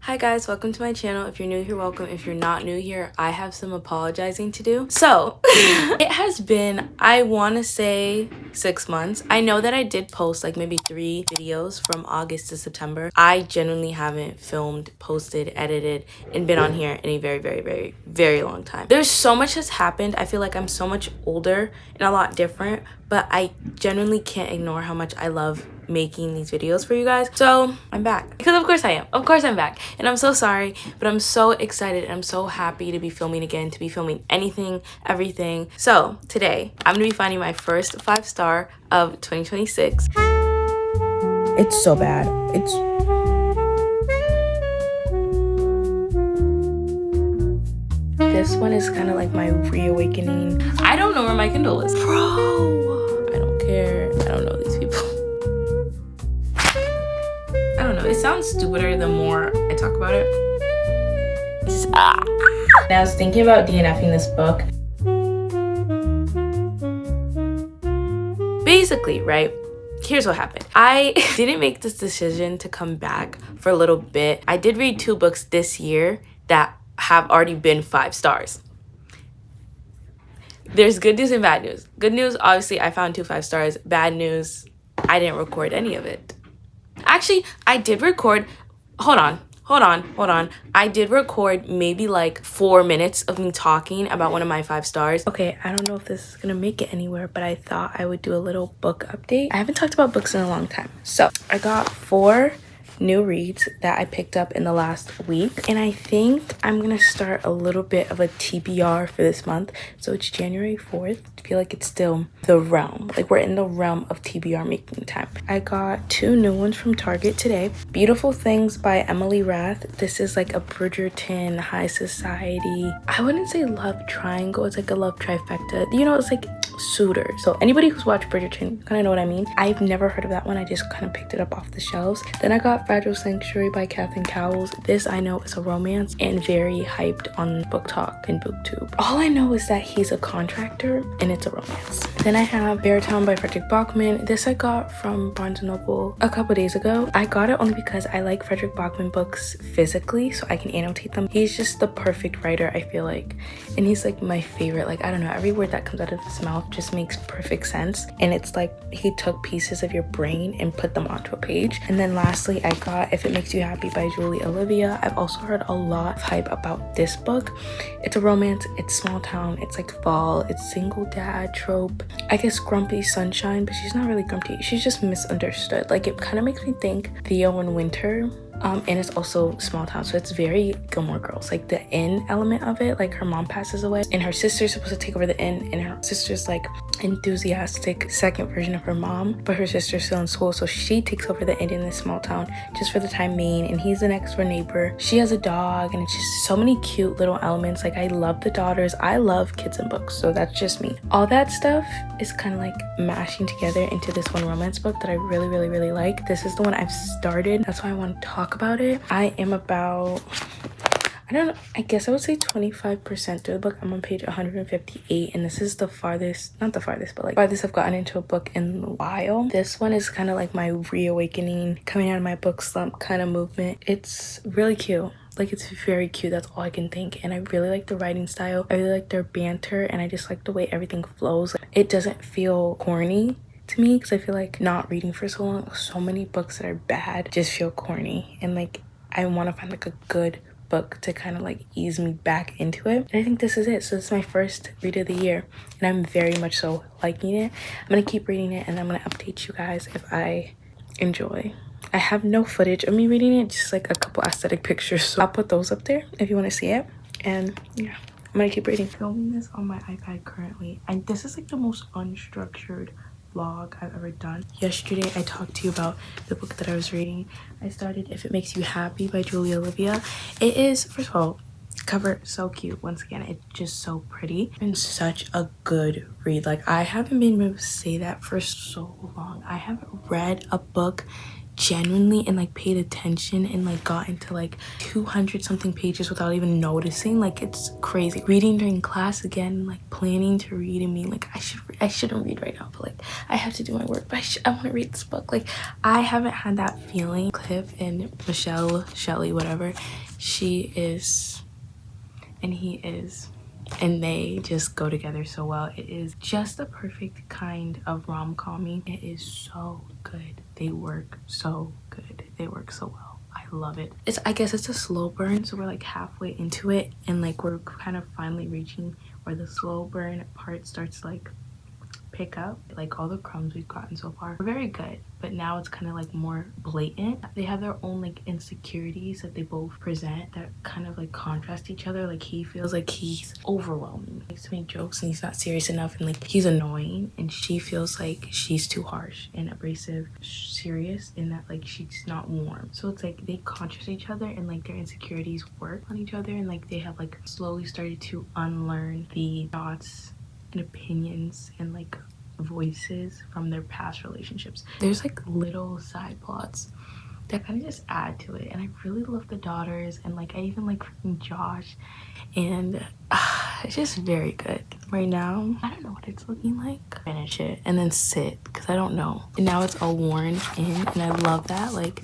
Hi guys, welcome to my channel. If you're new here, welcome. If you're not new here, I have some apologizing to do. So, it has been, I want to say 6 months. I know that I did post like maybe 3 videos from August to September. I genuinely haven't filmed, posted, edited, and been on here in a very long time. There's so much has happened. I feel like I'm so much older and a lot different, but I genuinely can't ignore how much I love making these videos for you guys. So I'm back, because of course I am. Of course I'm back, and I'm so sorry, but I'm so excited and I'm so happy to be filming again, to be filming anything, everything. So today I'm gonna be finding my first 5-star of 2026. It's so bad. This one is kind of like my reawakening. I don't know where my Kindle is, bro. I don't care. I don't know these people. I don't know, it sounds stupider the more I talk about it. And I was thinking about DNFing this book. Basically, right? Here's what happened. I didn't make this decision to come back for a little bit. I did read 2 books this year that have already been 5 stars. There's good news and bad news. Good news, obviously, I found 2 5 stars. Bad news, I didn't record any of it. Actually, I did record, hold on. I did record maybe like 4 minutes of me talking about one of my 5 stars. Okay, I don't know if this is gonna make it anywhere, but I thought I would do a little book update. I haven't talked about books in a long time. So I got 4 new reads that I picked up in the last week, and I think I'm gonna start a little bit of a TBR for this month. So it's January 4th. I feel like it's still the realm, like we're in the realm of TBR making time. I got 2 new ones from Target today. Beautiful Things by Emily Rath. This is like a Bridgerton high society, I wouldn't say love triangle, it's like a love trifecta, you know, it's like suitor. So anybody who's watched Bridgerton kind of know what I mean. I've never heard of that one. I just kind of picked it up off the shelves. Then I got Fragile Sanctuary by Catherine Cowles. This I know is a romance and very hyped on Book Talk and BookTube. All I know is that he's a contractor and it's a romance. Then I have Beartown by Frederick Bachman. This I got from Barnes & Noble a couple days ago. I got it only because I like Frederick Bachman books physically, so I can annotate them. He's just the perfect writer, I feel like. And he's like my favorite. Like, I don't know, every word that comes out of his mouth just makes perfect sense. And it's like he took pieces of your brain and put them onto a page. And then lastly, I got If It Makes You Happy by Julie Olivia. I've also heard a lot of hype about this book. It's a romance, it's small town, it's like fall, it's single dad trope. I guess grumpy sunshine, but she's not really grumpy. She's just misunderstood. Like, it kind of makes me think Theo and Winter. And it's also small town, so it's very Gilmore Girls, like the inn element of it. Like, her mom passes away and her sister's supposed to take over the inn, and her sister's like enthusiastic second version of her mom, but her sister's still in school, so she takes over the inn in this small town just for the time being, and he's the next door neighbor. She has a dog, and it's just so many cute little elements. Like, I love the daughters. I love kids and books, so that's just me. All that stuff is kind of like mashing together into this one romance book that I really like. This is the one I've started. That's why I want to talk about it. I am about, I don't know, I guess I would say 25% through the book. I'm on page 158, and this is the farthest, not the farthest, but like farthest I've gotten into a book in a while. This one is kind of like my reawakening, coming out of my book slump kind of movement. It's really cute. Like, it's very cute, that's all I can think. And I really like the writing style. I really like their banter, and I just like the way everything flows. It doesn't feel corny to me, because I feel like not reading for so long, so many books that are bad just feel corny, and like I want to find like a good book to kind of like ease me back into it, and I think this is it. So this is my first read of the year, and I'm very much so liking it. I'm gonna keep reading it, and I'm gonna update you guys if I enjoy. I have no footage of me reading it, just like a couple aesthetic pictures, so I'll put those up there if you want to see it. And yeah, I'm gonna keep reading. Filming this on my iPad currently, and this is like the most unstructured vlog I've ever done. Yesterday I talked to you about the book that I was reading. I started If It Makes You Happy by Julie Olivia. It is, first of all, cover so cute. Once again, it's just so pretty and such a good read. Like, I haven't been able to say that for so long. I haven't read a book genuinely and like paid attention and like got into like 200 something pages without even noticing. Like, it's crazy. Reading during class again, like planning to read and being like, I shouldn't read right now, but like I have to do my work, but I want to read this book. Like, I haven't had that feeling. Cliff and Shelly, whatever, she is and he is, and they just go together so well. It is just the perfect kind of rom-comming. It is so good. They work so good. They work so well. I love it. I guess it's a slow burn, so we're like halfway into it, and like we're kind of finally reaching where the slow burn part starts to like pick up. Like, all the crumbs we've gotten so far are very good, but now it's kind of like more blatant. They have their own like insecurities that they both present that kind of like contrast each other. Like, he feels like he's overwhelming, he likes to make jokes and he's not serious enough, and like he's annoying, and she feels like she's too harsh and abrasive, serious, and that like she's not warm. So it's like they contrast each other, and like their insecurities work on each other, and like they have like slowly started to unlearn the thoughts and opinions and like voices from their past relationships. There's like little side plots that kind of just add to it, and I really love the daughters, and like I even like freaking Josh, and it's just very good. Right now, I don't know what it's looking like. Finish it and then sit, because I don't know. And now it's all worn in, and I love that. Like,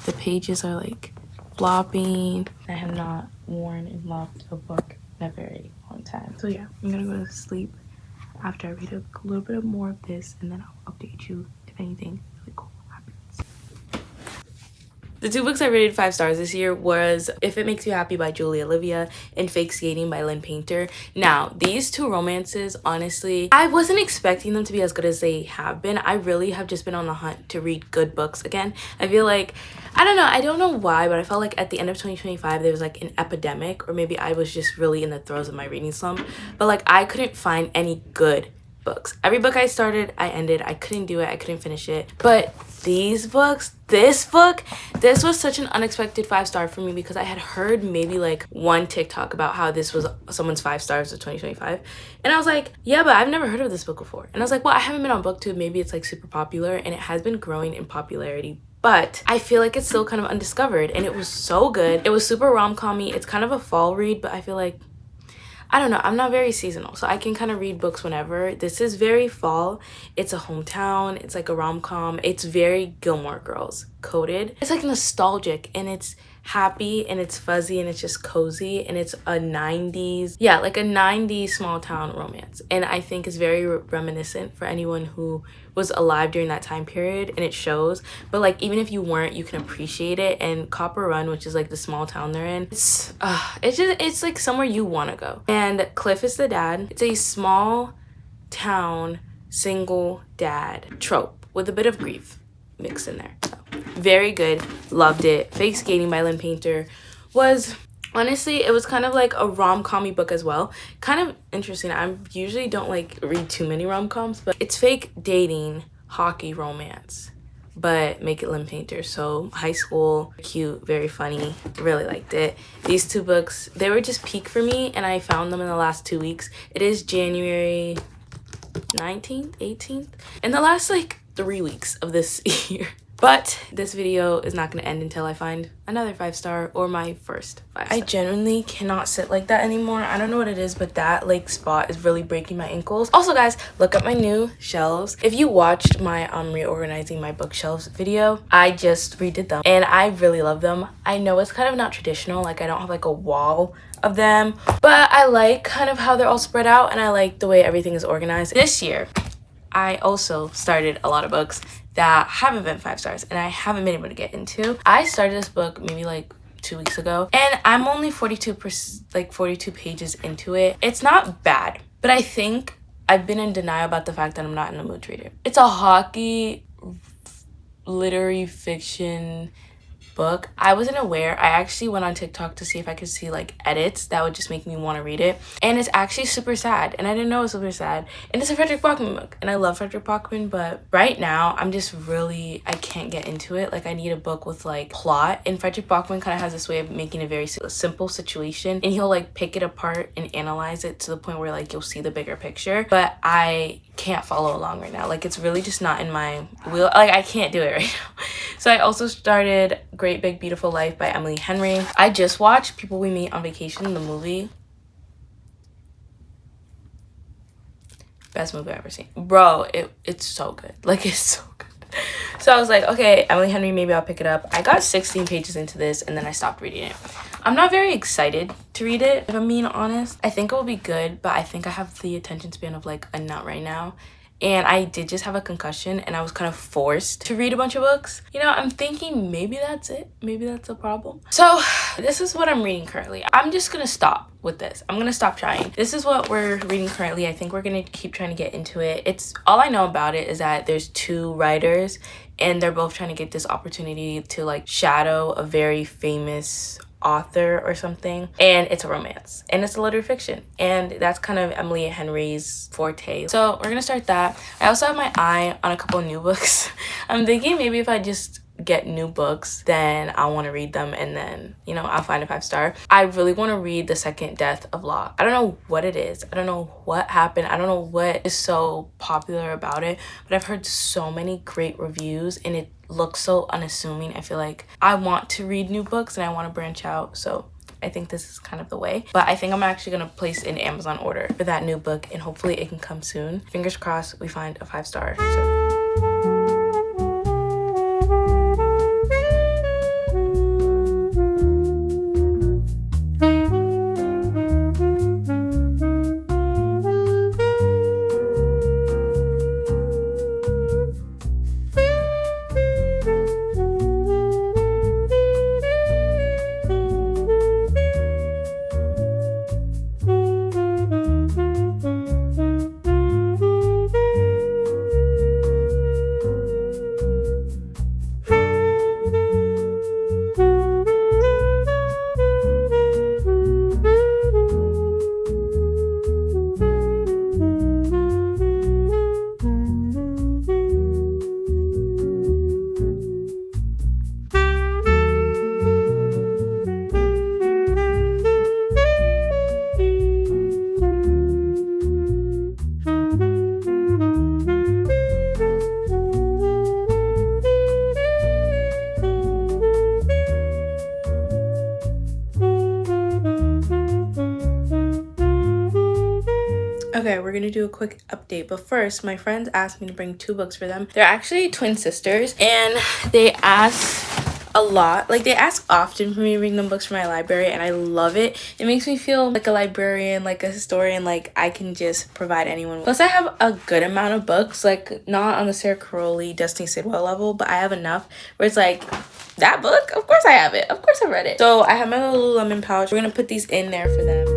the pages are like flopping. I have not worn and loved a book in a very long time. So yeah, I'm gonna go to sleep after I read a little bit more of this, and then I'll update you if anything really cool happens. The 2 books I rated 5 stars this year was If It Makes You Happy by Julie Olivia and Fake Skating by Lynn Painter. Now, these 2 romances, honestly, I wasn't expecting them to be as good as they have been. I really have just been on the hunt to read good books again. I feel like, I don't know why, but I felt like at the end of 2025 there was like an epidemic, or maybe I was just really in the throes of my reading slump, but like I couldn't find any good books. Every book I started, I ended. I couldn't do it. I couldn't finish it. But these books, this was such an unexpected 5-star for me, because I had heard maybe like one TikTok about how this was someone's 5 stars of 2025, and I was like, yeah, but I've never heard of this book before. And I was like, well, I haven't been on BookTube. Maybe it's like super popular, and it has been growing in popularity, but I feel like it's still kind of undiscovered, and it was so good. It was super rom-com-y. It's kind of a fall read, but I feel like, I don't know, I'm not very seasonal, so I can kind of read books whenever. This is very fall. It's a hometown. It's like a rom-com. It's very Gilmore Girls coded. It's like nostalgic, and it's happy, and it's fuzzy, and it's just cozy, and it's a 90s, yeah, like a 90s small town romance, and I think is very reminiscent for anyone who was alive during that time period, and it shows. But like, even if you weren't, you can appreciate it. And Copper Run, which is like the small town they're in, it's like somewhere you want to go. And Cliff is the dad. It's a small town single dad trope with a bit of grief mixed in there. So, very good. Loved it. Fake Skating by Lynn Painter was, honestly, it was kind of like a rom-com-y book as well. Kind of interesting. I usually don't like read too many rom-coms, but it's fake dating, hockey romance, but make it Lynn Painter. So high school, cute, very funny. Really liked it. These 2 books, they were just peak for me, and I found them in the last 2 weeks. It is January 19th, 18th, in the last like 3 weeks of this year. But this video is not going to end until I find another 5-star or my first 5-star. I genuinely cannot sit like that anymore. I don't know what it is, but that like spot is really breaking my ankles. Also, guys, look at my new shelves. If you watched my reorganizing my bookshelves video, I just redid them, and I really love them. I know it's kind of not traditional. Like, I don't have like a wall of them, but I like kind of how they're all spread out, and I like the way everything is organized. This year, I also started a lot of books that haven't been 5 stars, and I haven't been able to get into. I started this book maybe like 2 weeks ago, and I'm only 42 pages into it. It's not bad, but I think I've been in denial about the fact that I'm not in the mood to read it. It's a hockey literary fiction book. I wasn't aware. I actually went on TikTok to see if I could see like edits that would just make me want to read it. And it's actually super sad. And I didn't know it was super sad. And it's a Frederick Bachman book. And I love Frederick Bachman, but right now I'm just really, I can't get into it. Like I need a book with like plot. And Frederick Bachman kind of has this way of making a very simple situation. And he'll like pick it apart and analyze it to the point where like you'll see the bigger picture. But I can't follow along right now. Like it's really just not in my wheel. Like I can't do it right now. So I also started Great Big Beautiful Life by Emily Henry. I just watched People We Meet on Vacation, the movie. Best movie I've ever seen. Bro, it's so good. Like it's so good. So I was like, okay, Emily Henry, maybe I'll pick it up. I got 16 pages into this and then I stopped reading it. I'm not very excited to read it, if I'm being honest. I think it will be good, but I think I have the attention span of like a nut right now. And I did just have a concussion and I was kind of forced to read a bunch of books. You know, I'm thinking maybe that's it. Maybe that's a problem. So this is what I'm reading currently. I'm just gonna stop with this. I'm gonna stop trying. This is what we're reading currently. I think we're gonna keep trying to get into it. It's all I know about it is that there's two writers and they're both trying to get this opportunity to like shadow a very famous author or something, and it's a romance and it's a literary fiction, and that's kind of Emily Henry's forte. So we're gonna start that. I also have my eye on a couple of new books. I'm thinking maybe if I just get new books, then I want to read them and then, you know, I'll find a 5-star. I really want to read The Second Death of Locke. I don't know what it is. I don't know what happened. I don't know what is so popular about it, but I've heard so many great reviews and it looks so unassuming. I feel like I want to read new books and I want to branch out. So I think this is kind of the way. But I think I'm actually going to place an Amazon order for that new book and hopefully it can come soon. Fingers crossed we find a 5-star. So okay, we're gonna do a quick update, but first my friends asked me to bring 2 books for them. They're actually twin sisters and they ask a lot. Like they ask often for me to bring them books from my library and I love it. It makes me feel like a librarian, like a historian, like I can just provide anyone. Plus I have a good amount of books, like not on the Sarah Crowley, Destiny Sidwell level, but I have enough where it's like, that book? Of course I have it. Of course I read it. So I have my little lemon pouch. We're gonna put these in there for them.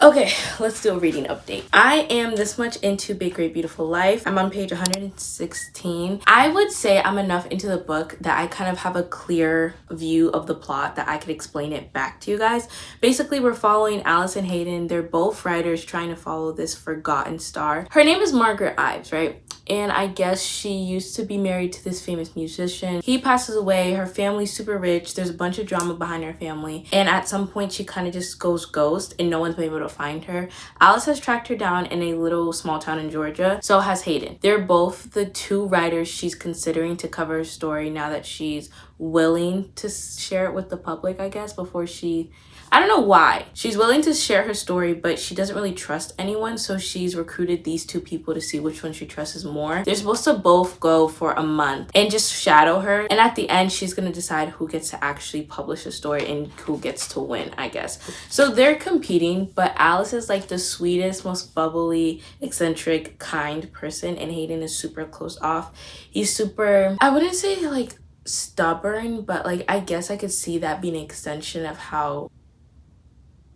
Okay, let's do a reading update. I am this much into Big Great Beautiful Life. I'm on page 116. I would say I'm enough into the book that I kind of have a clear view of the plot that I could explain it back to you guys. Basically, we're following Alice and Hayden. They're both writers trying to follow this forgotten star. Her name is Margaret Ives, right? And I guess she used to be married to this famous musician. He passes away. Her family's super rich. There's a bunch of drama behind her family. And at some point, she kind of just goes ghost and no one's been able to find her. Alice has tracked her down in a little small town in Georgia. So has Hayden. They're both the 2 writers she's considering to cover her story now that she's willing to share it with the public, I guess, before she... I don't know why. She's willing to share her story, but she doesn't really trust anyone, so she's recruited these 2 people to see which one she trusts more. They're supposed to both go for a month and just shadow her, and at the end, she's gonna decide who gets to actually publish the story and who gets to win, I guess. So they're competing, but Alice is like the sweetest, most bubbly, eccentric, kind person, and Hayden is super closed off. He's super, I wouldn't say like stubborn, but like I guess I could see that being an extension of how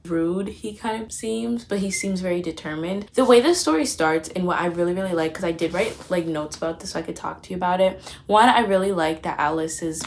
rude he kind of seems, but he seems very determined. The way the story starts and what I really like, because I did write like notes about this so I could talk to you about it. One, I really like that Alice is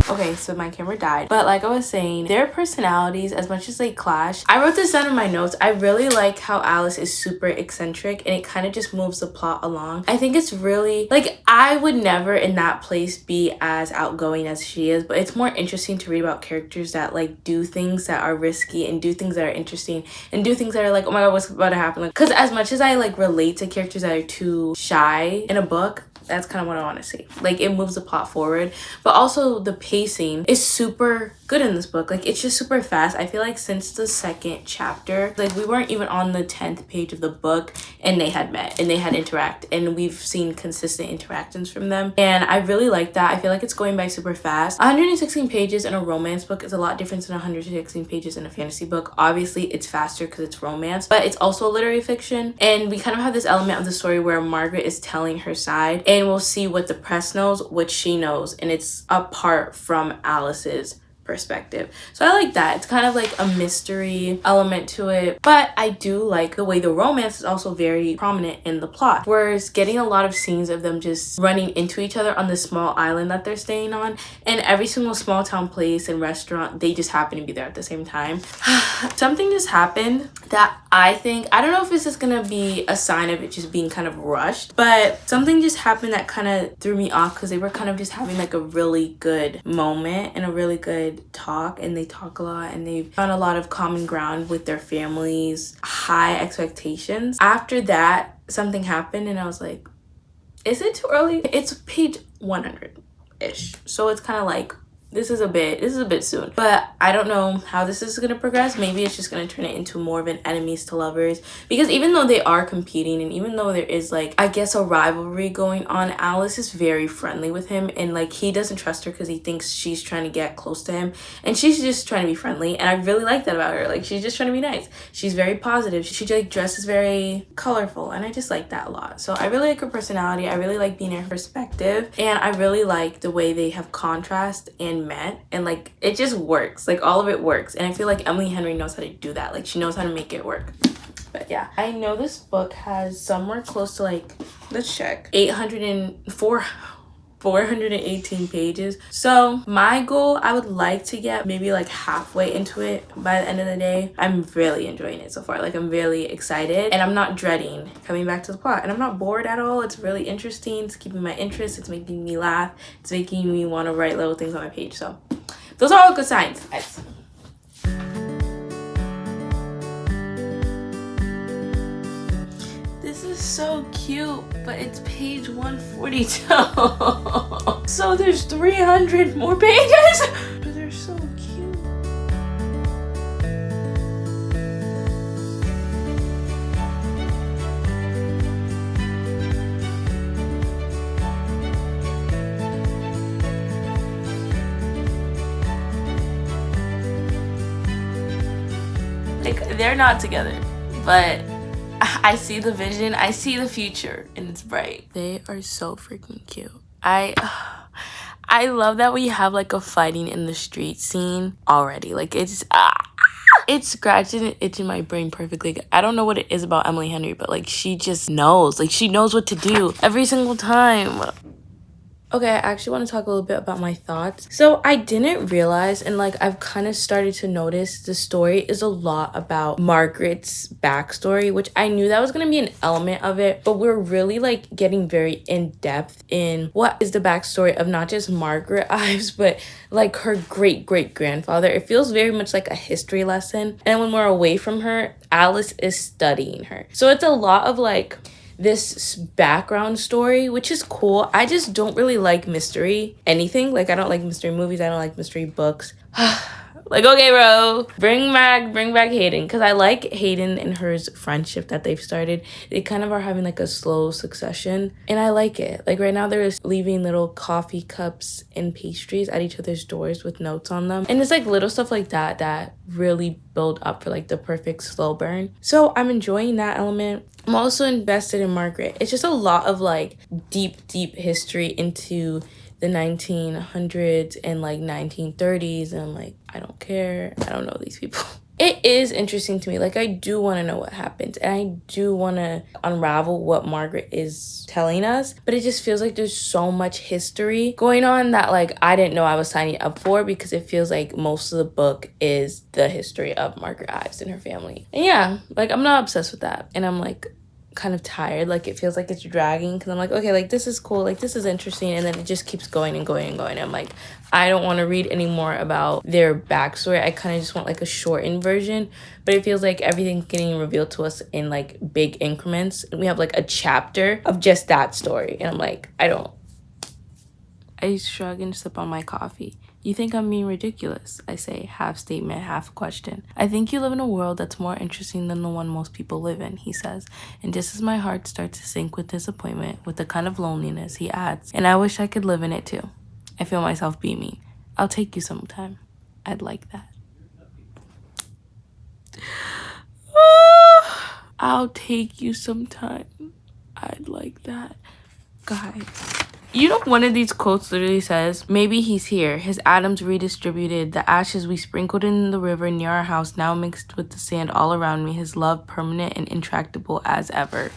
okay, so my camera died. But like I was saying, their personalities, as much as they clash, I wrote this down in my notes. I really like how Alice is super eccentric and it kind of just moves the plot along. I think it's really, like, I would never in that place be as outgoing as she is, but it's more interesting to read about characters that like do things that are risky and do things that are interesting and do things that are like, oh my god, what's about to happen? Like, because as much as I like relate to characters that are too shy in a book, that's kind of what I want to see. Like, it moves the plot forward, but also the pacing is super good in this book. Like, it's just super fast. I feel like since the second chapter, like, we weren't even on the 10th page of the book and they had met and they had interact, and we've seen consistent interactions from them, and I really like that. I feel like it's going by super fast. 116 pages in a romance book is a lot different than 116 pages in a fantasy book. Obviously it's faster because it's romance, but it's also literary fiction, and we kind of have this element of the story where Margaret is telling her side, and we'll see what the press knows, what she knows, and it's apart from Alice's perspective. So I like that. It's kind of like a mystery element to it, but I do like the way the romance is also very prominent in the plot. Whereas getting a lot of scenes of them just running into each other on this small island that they're staying on, and every single small town place and restaurant, they just happen to be there at the same time. Something just happened that I think, I don't know if this is gonna be a sign of it just being kind of rushed, but something just happened that kind of threw me off because they were kind of just having like a really good moment and a really good talk, and they talk a lot and they've found a lot of common ground with their families, high expectations. After that, something happened and I was like, is it too early? It's page 100-ish, so it's kind of like, this is a bit soon, but I don't know how this is going to progress. Maybe it's just going to turn it into more of an enemies to lovers, because even though they are competing and even though there is like, I guess, a rivalry going on, Alice is very friendly with him, and like he doesn't trust her because he thinks she's trying to get close to him and she's just trying to be friendly, and I really like that about her. Like, she's just trying to be nice. She's very positive. She like dresses very colorful, and I just like that a lot. So I really like her personality. I really like being in her perspective, and I really like the way they have contrast and met, and like it just works. Like, all of it works, and I feel like Emily Henry knows how to do that. Like, she knows how to make it work. But yeah, I know this book has somewhere close to like, let's check, 418 pages. So my goal, I would like to get maybe like halfway into it by the end of the day. I'm really enjoying it so far. Like, I'm really excited, and I'm not dreading coming back to the plot, and I'm not bored at all. It's really interesting. It's keeping my interest. It's making me laugh. It's making me want to write little things on my page. So those are all good signs, guys. This is so cute, but it's page 142. So there's 300 more pages, but they're so cute. Like, they're not together, but I see the vision, I see the future, and it's bright. They are so freaking cute. I love that we have like a fighting in the street scene already. Like, it's scratching and itching my brain perfectly. I don't know what it is about Emily Henry, but like, she just knows. Like, she knows what to do every single time. Okay, I actually want to talk a little bit about my thoughts. So I didn't realize, and like I've kind of started to notice, the story is a lot about Margaret's backstory, which I knew that was going to be an element of it, but we're really like getting very in depth in what is the backstory of not just Margaret Ives, but like her great-great-grandfather. It feels very much like a history lesson. And when we're away from her, Alice is studying her. So it's a lot of like this background story, which is cool. I just don't really like mystery anything. Like, I don't like mystery movies. I don't like mystery books. Like, okay, bro, bring back Hayden, because I like Hayden and her's friendship that they've started. They kind of are having like a slow succession, and I like it. Like, right now they're leaving little coffee cups and pastries at each other's doors with notes on them, and it's like little stuff like that that really build up for like the perfect slow burn. So I'm enjoying that element. I'm also invested in Margaret. It's just a lot of like deep history into the 1900s and like 1930s, and I'm like, I don't care. I don't know these people. It is interesting to me. Like, I do want to know what happens, and I do want to unravel what Margaret is telling us, but it just feels like there's so much history going on that like I didn't know I was signing up for, because it feels like most of the book is the history of Margaret Ives and her family. And yeah, like I'm not obsessed with that, and I'm like kind of tired. Like, it feels like it's dragging, because I'm like, okay, like this is cool, like this is interesting, and then it just keeps going and going and going. I'm like, I don't want to read any more about their backstory. I kind of just want like a shortened version, but it feels like everything's getting revealed to us in like big increments, and we have like a chapter of just that story, and I'm like, I shrug and sip on my coffee. You think I'm being ridiculous, I say, half statement, half question. I think you live in a world that's more interesting than the one most people live in, he says. And just as my heart starts to sink with disappointment, with a kind of loneliness, he adds, and I wish I could live in it too. I feel myself beaming. I'll take you sometime. I'd like that. I'll take you sometime. I'd like that. Guys. You know, one of these quotes literally says, maybe he's here, his atoms redistributed, the ashes we sprinkled in the river near our house now mixed with the sand all around me, his love permanent and intractable as ever.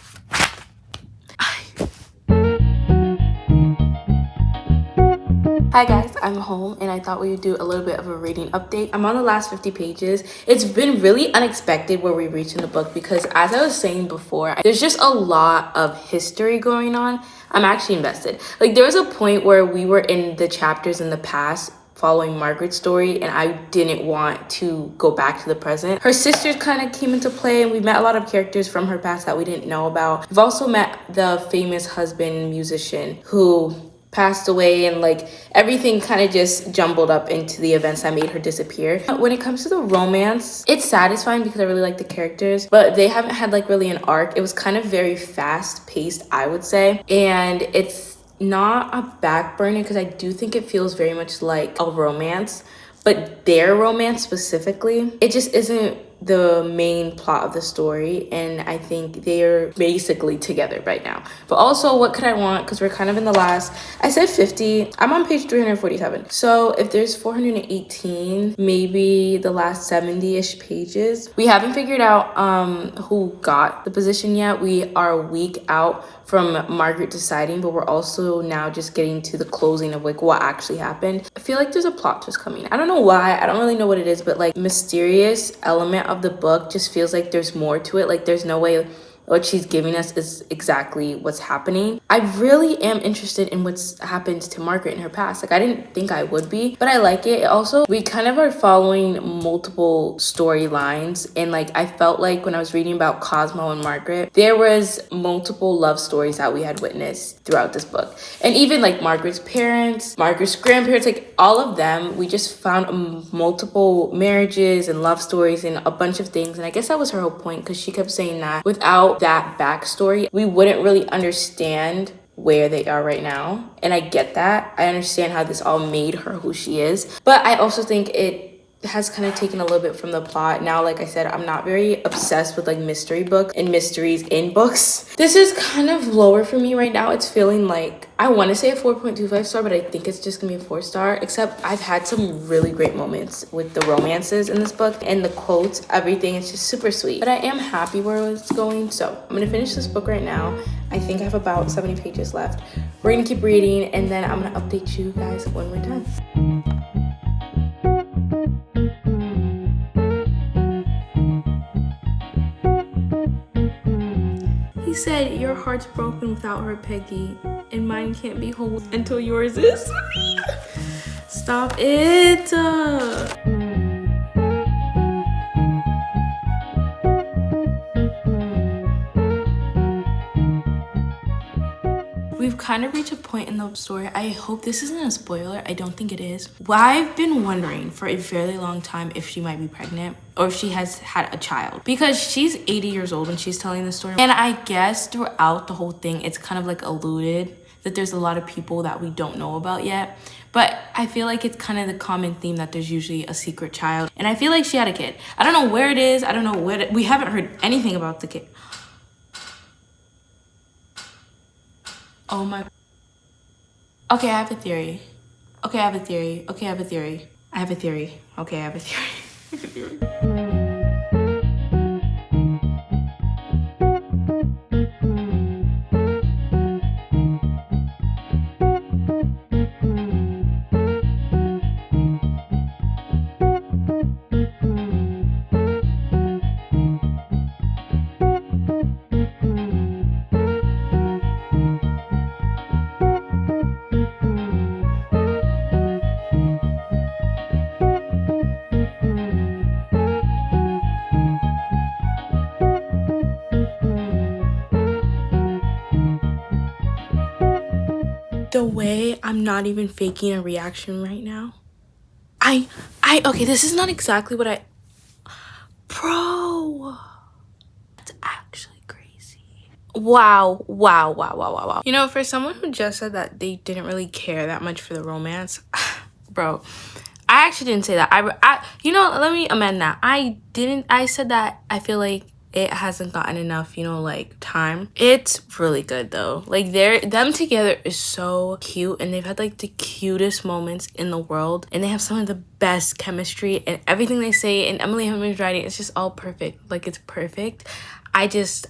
Hi guys, I'm home and I thought we would do a little bit of a reading update. I'm on the last 50 pages. It's been really unexpected where we reach in the book, because as I was saying before, there's just a lot of history going on. I'm actually invested. Like, there was a point where we were in the chapters in the past following Margaret's story, and I didn't want to go back to the present. Her sisters kind of came into play, and we met a lot of characters from her past that we didn't know about. We've also met the famous husband musician who passed away, and like everything kind of just jumbled up into the events that made her disappear. When it comes to the romance, it's satisfying because I really like the characters, but they haven't had like really an arc. It was kind of very fast paced, I would say, and it's not a back burner because I do think it feels very much like a romance, but their romance specifically, it just isn't the main plot of the story, and I think they're basically together right now. But also, what could I want? Because we're kind of in the last, I said 50, I'm on page 347, so if there's 418, maybe the last 70-ish pages. We haven't figured out who got the position yet. We are a week out from Margaret deciding, but we're also now just getting to the closing of like what actually happened. I feel like there's a plot twist coming. I don't know why, I don't really know what it is, but like mysterious element of the book just feels like there's more to it. Like, there's no way what she's giving us is exactly what's happening. I really am interested in what's happened to Margaret in her past. Like, I didn't think I would be, but I like it. Also, we kind of are following multiple storylines, and like I felt like when I was reading about Cosmo and Margaret, there was multiple love stories that we had witnessed throughout this book. And even like Margaret's parents, Margaret's grandparents, like all of them, we just found multiple marriages and love stories and a bunch of things. And I guess that was her whole point, because she kept saying that without that backstory, we wouldn't really understand where they are right now. And I get that. I understand how this all made her who she is. But I also think it has kind of taken a little bit from the plot. Now, like I said, I'm not very obsessed with like mystery books and mysteries in books. This is kind of lower for me right now. It's feeling like, I want to say a 4.25 star, but I think it's just gonna be a 4-star, except I've had some really great moments with the romances in this book and the quotes. Everything is just super sweet, but I am happy where it's going. So I'm gonna finish this book right now. I think I have about 70 pages left. We're gonna keep reading, and then I'm gonna update you guys when we're done. He said, your heart's broken without her, Peggy, and mine can't be whole until yours is. Stop it. We've kind of reached a point in the story. I hope this isn't a spoiler. I don't think it is. Well, I've been wondering for a fairly long time if she might be pregnant or if she has had a child, because she's 80 years old when she's telling this story. And I guess throughout the whole thing, it's kind of like alluded that there's a lot of people that we don't know about yet. But I feel like it's kind of the common theme that there's usually a secret child. And I feel like she had a kid. I don't know where it is. I don't know where we haven't heard anything about the kid. Oh my. Okay, I have a theory. Okay, I have a theory. Okay, I have a theory. I have a theory. Okay, I have a theory. The way I'm not even faking a reaction right now. Okay, this is not exactly what Bro. That's actually crazy. Wow. You know, for someone who just said that they didn't really care that much for the romance, bro, I actually didn't say that. You know, let me amend that. I said that I feel like it hasn't gotten enough, you know, like time. It's really good though. Like them together is so cute, and they've had like the cutest moments in the world, and they have some of the best chemistry, and everything they say, and Emily Henry's writing, it's just all perfect. Like, it's perfect. I just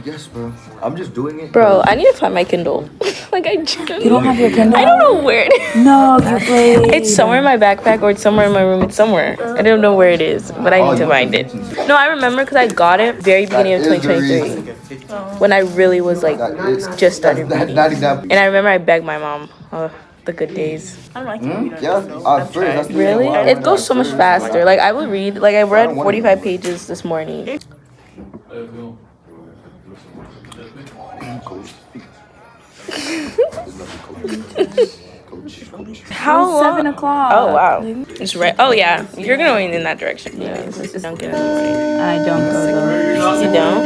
Yes, bro. I'm just doing it. Bro, I need to find my Kindle. Like, I genuinely... You don't have your Kindle? I don't know where it is. No, you played. It's somewhere in my backpack, or it's somewhere in my room. It's somewhere. I don't know where it is, but I need to find it. No, I remember because I got it very beginning of 2023. When I really was like, just started reading. And I remember I begged my mom. Oh, the good days. I like it. Yeah, Really? It goes so much faster. Like, I would read, like, I read 45 pages this morning. How long? 7 o'clock. Oh, wow. It's right. Oh, yeah. You're going in that direction. Yeah, don't get in the morning. I don't go though. You don't?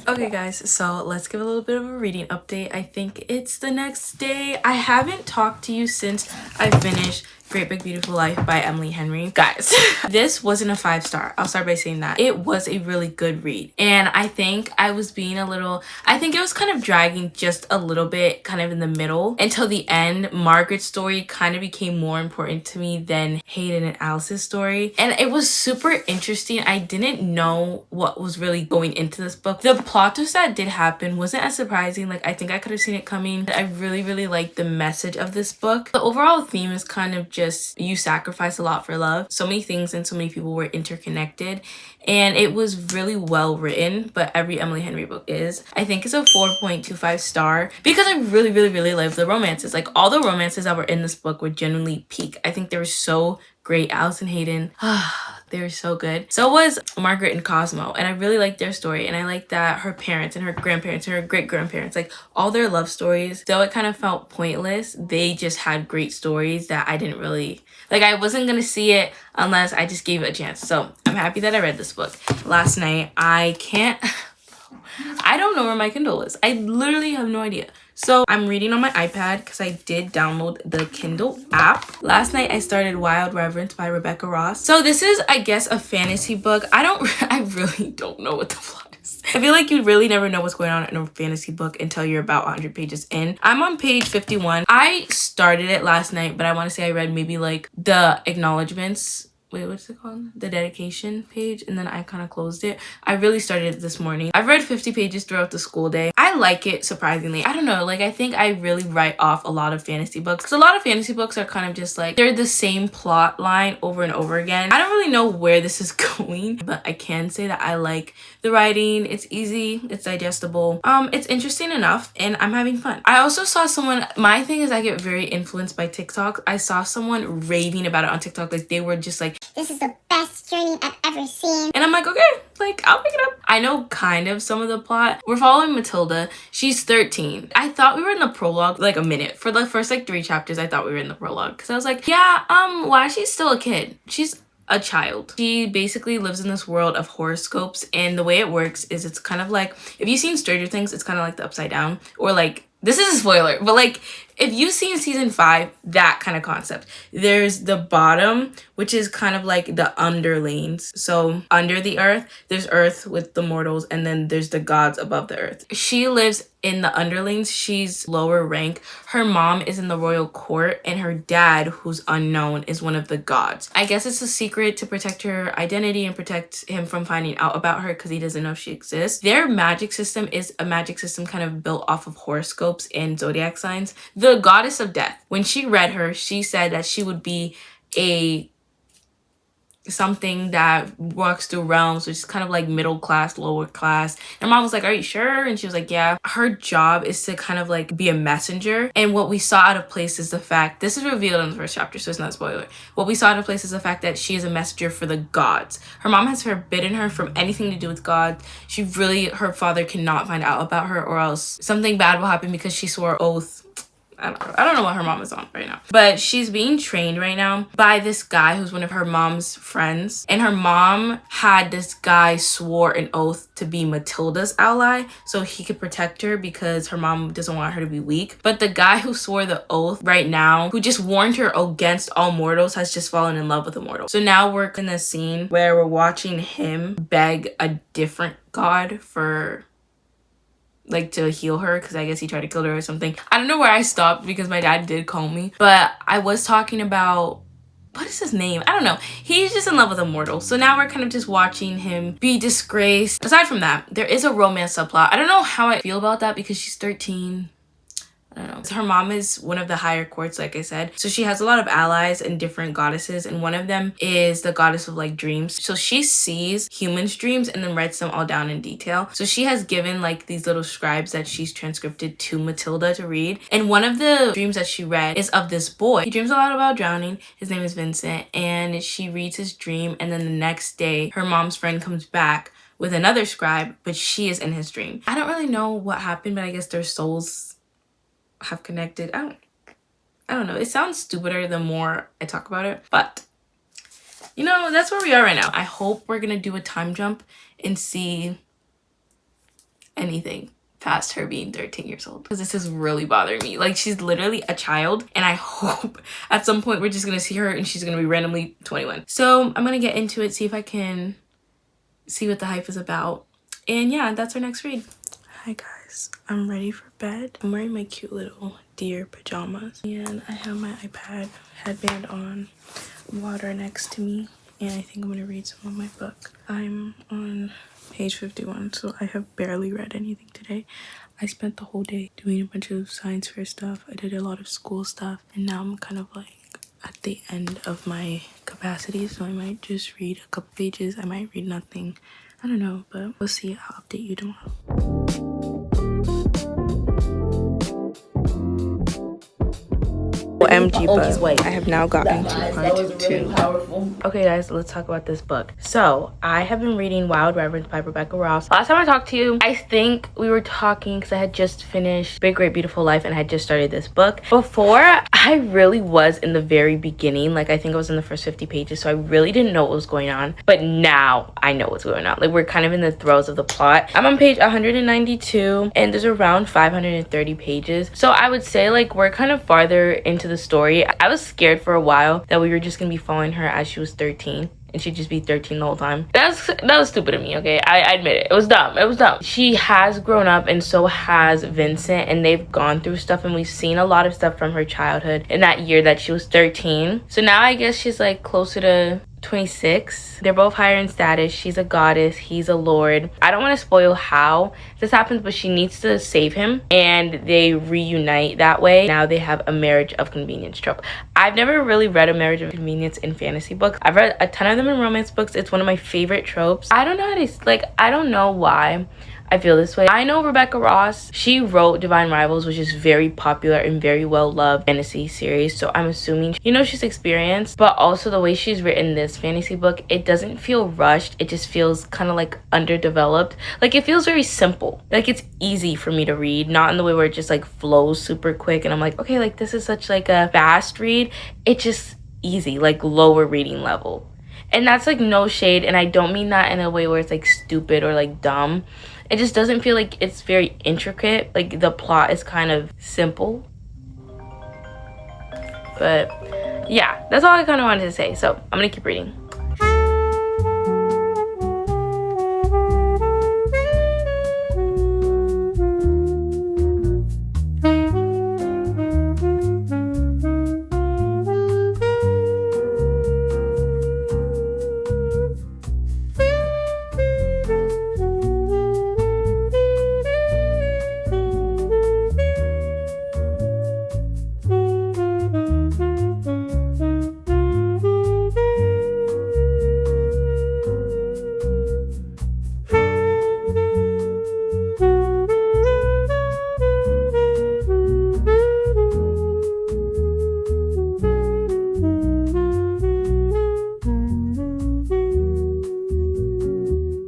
Okay, guys, so let's give a little bit of a reading update. I think it's the next day. I haven't talked to you since I finished Great Big Beautiful Life by Emily Henry. Guys, this wasn't a 5-star. I'll start by saying that. It was a really good read. And I think I was being I think it was kind of dragging just a little bit kind of in the middle until the end. Margaret's story kind of became more important to me than Hayden and Alice's story. And it was super interesting. I didn't know what was really going into this book. The plot twist that did happen wasn't as surprising. Like, I think I could have seen it coming. I really liked the message of this book. The overall theme is kind of just you sacrifice a lot for love. So many things and so many people were interconnected, and it was really well written, but every Emily Henry book is. I think it's a 4.25 star because I really love the romances. Like, all the romances that were in this book were genuinely peak. I think they were so great. Alice and Hayden, they were so good. So was Margaret and Cosmo, and I really liked their story, and I liked that her parents and her grandparents and her great-grandparents, like, all their love stories, though it kind of felt pointless, they just had great stories that I didn't really like. I wasn't gonna see it unless I just gave it a chance. So I'm happy that I read this book last night. I don't know where my Kindle is. I literally have no idea. So I'm reading on my iPad because I did download the Kindle app. Last night I started Wild Reverence by Rebecca Ross. So this is, I guess, a fantasy book. I really don't know what the plot is. I feel like you really never know what's going on in a fantasy book until you're about 100 pages in. I'm on page 51. I started it last night, but I want to say I read maybe like the acknowledgements. Wait, what's it called? The dedication page, and then I kind of closed it. I really started it this morning. I've read 50 pages throughout the school day. I like it, surprisingly. I don't know, like, I think I really write off a lot of fantasy books, because a lot of fantasy books are kind of just like, they're the same plot line over and over again. I don't really know where this is going, but I can say that I like the writing. It's easy, it's digestible, it's interesting enough, and I'm having fun. I also saw someone, my thing is I get very influenced by TikTok. I saw someone raving about it on TikTok. Like, they were just like, this is the best journey I've ever seen. And I'm like, okay, like, I'll pick it up. I know kind of some of the plot. We're following Matilda. She's 13. I thought we were in the prologue like a minute. For the first like 3 chapters, I thought we were in the prologue. Because I was like, yeah, why is she still a kid? She's a child. She basically lives in this world of horoscopes, and the way it works is it's kind of like, if you've seen Stranger Things, it's kind of like the Upside Down, or like, this is a spoiler, but like if you've seen season 5, that kind of concept. There's the bottom, which is kind of like the underlings. So under the earth, there's earth with the mortals, and then there's the gods above the earth. She lives in the underlings. She's lower rank. Her mom is in the royal court, and her dad, who's unknown, is one of the gods. I guess it's a secret to protect her identity and protect him from finding out about her because he doesn't know she exists. Their magic system is a magic system kind of built off of horoscopes and zodiac signs. The goddess of death, when she read her, she said that she would be a something that walks through realms, which is kind of like middle class, lower class. And mom was like, are you sure? And she was like, yeah. Her job is to kind of like be a messenger. And what we saw out of place is the fact, this is revealed in the first chapter, so it's not a spoiler. What we saw out of place is the fact that she is a messenger for the gods. Her mom has forbidden her from anything to do with God. Her father cannot find out about her, or else something bad will happen because she swore oath. I don't know what her mom is on right now. But she's being trained right now by this guy who's one of her mom's friends. And her mom had this guy swore an oath to be Matilda's ally so he could protect her because her mom doesn't want her to be weak. But the guy who swore the oath right now, who just warned her against all mortals, has just fallen in love with a mortal. So now we're in a scene where we're watching him beg a different god for like to heal her, because I guess he tried to kill her or something. I don't know where I stopped because my dad did call me, but I was talking about, what is his name? I don't know. He's just in love with a mortal. So now we're kind of just watching him be disgraced. Aside from that, there is a romance subplot. I don't know how I feel about that because she's 13. I don't know. So her mom is one of the higher courts, like I said. So she has a lot of allies and different goddesses, and one of them is the goddess of like dreams. So she sees humans' dreams and then writes them all down in detail. So she has given like these little scribes that she's transcripted to Matilda to read. And one of the dreams that she read is of this boy. He dreams a lot about drowning. His name is Vincent, and she reads his dream, and then the next day her mom's friend comes back with another scribe, but she is in his dream. I don't really know what happened, but I guess their souls have connected. I don't know. It sounds stupider the more I talk about it, but you know, that's where we are right now. I hope we're gonna do a time jump and see anything past her being 13 years old, because this is really bothering me. Like, she's literally a child, and I hope at some point we're just gonna see her and she's gonna be randomly 21. So I'm gonna get into it, see if I can see what the hype is about, and yeah, that's our next read. Hi guys, I'm ready for bed. I'm wearing my cute little deer pajamas, and I have my iPad headband on, water next to me, and I think I'm gonna read some of my book. I'm on page 51, so I have barely read anything today. I spent the whole day doing a bunch of science fair stuff. I did a lot of school stuff, and now I'm kind of like at the end of my capacity, so I might just read a couple pages. I might read nothing. I don't know, but we'll see. I'll update you tomorrow. OMG, but I have now gotten to part 2. Okay guys, let's talk about this book. So I have been reading Wild Reverence by Rebecca Ross. Last time I talked to you, I think we were talking because I had just finished Big Great Beautiful Life and I had just started this book. Before, I really was in the very beginning, like I think I was in the first 50 pages, so I really didn't know what was going on, but now I know what's going on. Like, we're kind of in the throes of the plot. I'm on page 192 and there's around 530 pages, so I would say like we're kind of farther into the story. I was scared for a while that we were just gonna be following her as she was 13 and she'd just be 13 the whole time. That was stupid of me, okay? I admit it. It was dumb. She has grown up, and so has Vincent, and they've gone through stuff, and we've seen a lot of stuff from her childhood in that year that she was 13. So now I guess she's like closer to 26. They're both higher in status. She's a goddess, he's a lord. I don't want to spoil how this happens, but she needs to save him and they reunite that way. Now they have a marriage of convenience trope. I've never really read a marriage of convenience in fantasy books. I've read a ton of them in romance books. It's one of my favorite tropes. I don't know how to, like, I don't know why I feel this way. I know Rebecca Ross, she wrote Divine Rivals, which is very popular and very well loved fantasy series, so I'm assuming she's experienced. But also the way she's written this fantasy book, it doesn't feel rushed. It just feels kind of like underdeveloped. Like it feels very simple, like it's easy for me to read, not in the way where it just like flows super quick and I'm like, okay, like this is such like a fast read. It's just easy, like lower reading level. And that's like no shade, and I don't mean that in a way where it's like stupid or like dumb. It just doesn't feel like it's very intricate. Like the plot is kind of simple. But yeah, that's all I kind of wanted to say. So I'm gonna keep reading.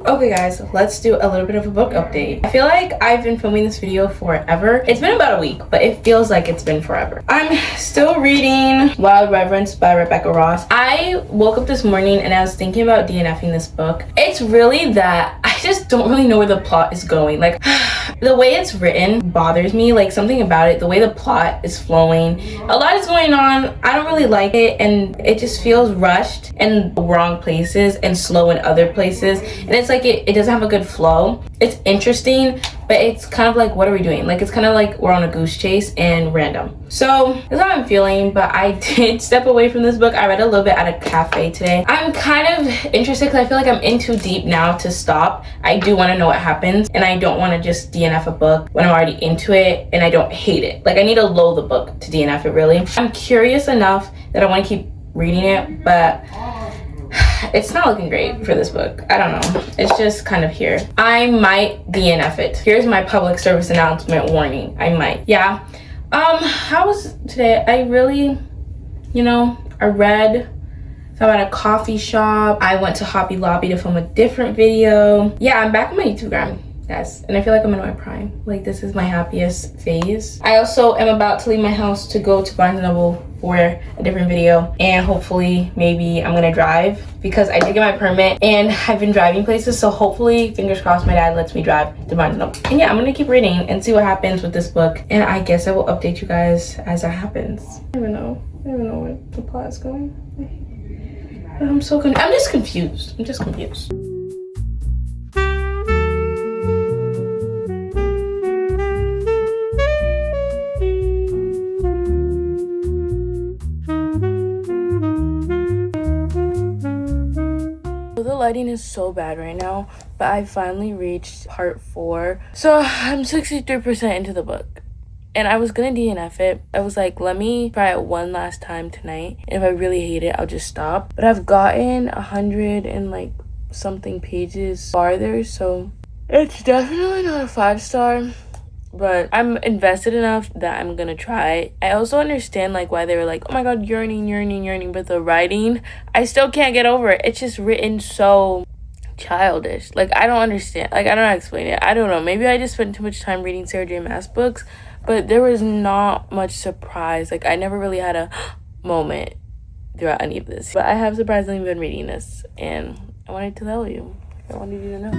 Okay guys, let's do a little bit of a book update. I feel like I've been filming this video forever. It's been about a week, but it feels like it's been forever. I'm still reading Wild Reverence by Rebecca Ross. I woke up this morning and I was thinking about DNFing this book. It's really that I just don't really know where the plot is going. Like the way it's written bothers me, like something about it, the way the plot is flowing. A lot is going on. I don't really like it, and it just feels rushed in the wrong places and slow in other places. And it's like it doesn't have a good flow. It's interesting, but it's kind of like, what are we doing? Like it's kind of like we're on a goose chase and random. So that's how I'm feeling, but I did step away from this book. I read a little bit at a cafe today. I'm kind of interested because I feel like I'm in too deep now to stop. I do want to know what happens, and I don't want to just DNF a book when I'm already into it and I don't hate it. Like I need to lull the book to DNF it really. I'm curious enough that I want to keep reading it, but it's not looking great for this book. I don't know. It's just kind of here. I might DNF it. Here's my public service announcement warning. I might. Yeah. How was today? I really, I read. So I'm at a coffee shop. I went to Hobby Lobby to film a different video. Yeah, I'm back on my YouTube gram, guys. And I feel like I'm in my prime. Like this is my happiest phase. I also am about to leave my house to go to Barnes & Noble for a different video, and hopefully maybe I'm gonna drive because I did get my permit and I've been driving places, so hopefully fingers crossed my dad lets me drive to Barnes & Noble. And yeah, I'm gonna keep reading and see what happens with this book, and I guess I will update you guys as that happens. I don't know where the plot is going. I'm just confused. The lighting is so bad right now, but I finally reached part 4. So I'm 63% into the book. And I was gonna DNF it. I was like, let me try it one last time tonight. And if I really hate it, I'll just stop. But I've gotten 100 and like something pages farther, so it's definitely not a 5-star. But I'm invested enough that I'm gonna try. I also understand like why they were like, oh my god, yearning, but the writing, I still can't get over it. It's just written so childish. Like I don't understand. Like I don't know how to explain it. I don't know. Maybe I just spent too much time reading Sarah J. Maas books, but there was not much surprise. Like I never really had a moment throughout any of this. But I have surprisingly been reading this, and I wanted to tell you. I wanted you to know.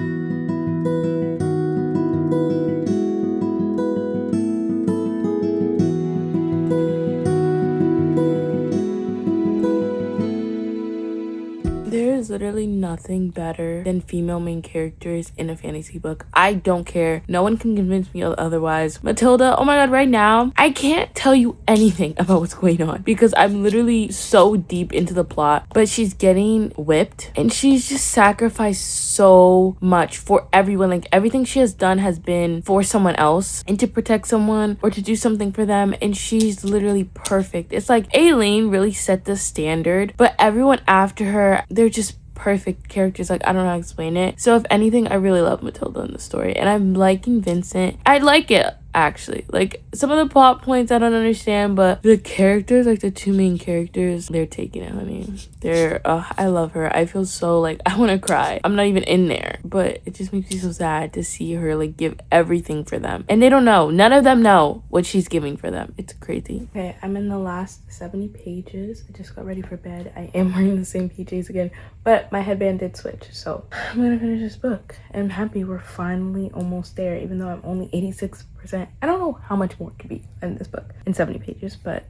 There is literally nothing better than female main characters in a fantasy book. I don't care. No one can convince me otherwise. Matilda, oh my god, right now, I can't tell you anything about what's going on because I'm literally so deep into the plot, but she's getting whipped and she's just sacrificed so much for everyone. Like everything she has done has been for someone else and to protect someone or to do something for them, and she's literally perfect. It's like Aileen really set the standard, but everyone after her, they're just perfect characters. Like, I don't know how to explain it. So if anything, I really love Matilda in the story, and I'm liking Vincent. I like it, actually. Like, some of the plot points I don't understand, but the characters, like the two main characters, they're taking it, honey. I love her. I feel so, like, I want to cry. I'm not even in there, but it just makes me so sad to see her, like, give everything for them, and they don't know. None of them know what she's giving for them. It's crazy. Okay, I'm in the last 70 pages. I just got ready for bed. I am wearing the same PJs again, but my headband did switch, so I'm gonna finish this book. I'm happy we're finally almost there, even though I'm only 86%. I don't know how much more could be in this book in 70 pages, but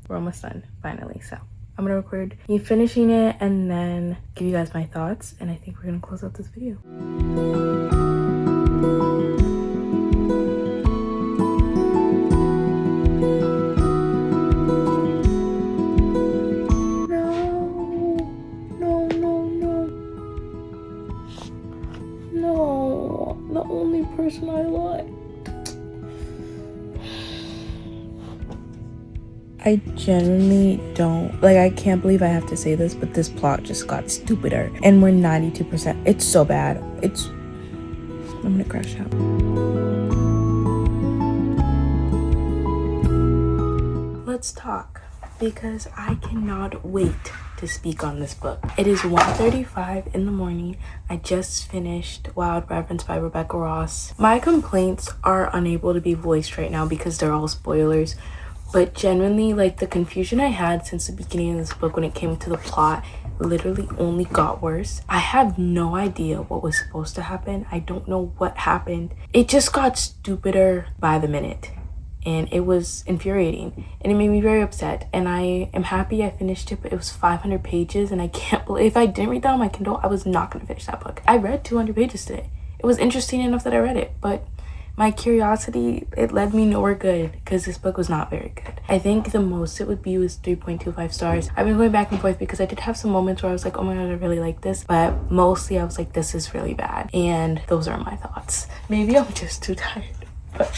we're almost done finally. So I'm gonna record me finishing it and then give you guys my thoughts, and I think we're gonna close out this video. No, the only person I like. I genuinely don't, like, I can't believe I have to say this, but this plot just got stupider, and we're 92%. It's so bad. I'm gonna crash out. Let's talk, because I cannot wait to speak on this book. It is 1:35 in the morning. I just finished Wild Reverence by Rebecca Ross. My complaints are unable to be voiced right now because they're all spoilers, but genuinely, like, the confusion I had since the beginning of this book when it came to the plot literally only got worse. I have no idea what was supposed to happen. I don't know what happened. It just got stupider by the minute, and it was infuriating, and it made me very upset. And I am happy I finished it, but it was 500 pages, and I can't believe, if I didn't read that on my Kindle, I was not going to finish that book. I read 200 pages today. It was interesting enough that I read it, but my curiosity, it led me nowhere good, because this book was not very good. I think the most it would be was 3.25 stars. I've been going back and forth because I did have some moments where I was like, oh my god, I really like this, but mostly I was like, this is really bad. And those are my thoughts. Maybe I'm just too tired. But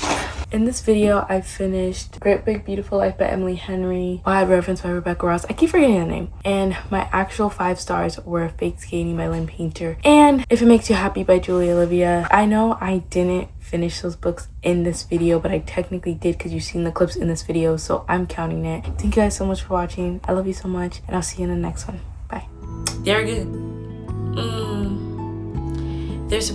in this video, I finished Great Big Beautiful Life by Emily Henry, Wild Reverence by Rebecca Ross. I keep forgetting the name. And my actual 5 stars were Fake Skating by Lynn Painter and If It Makes You Happy by Julia Olivia. I know I didn't finish those books in this video, but I technically did because you've seen the clips in this video, so I'm counting it. Thank you guys so much for watching. I love you so much, and I'll see you in the next one. Bye. They're good. There's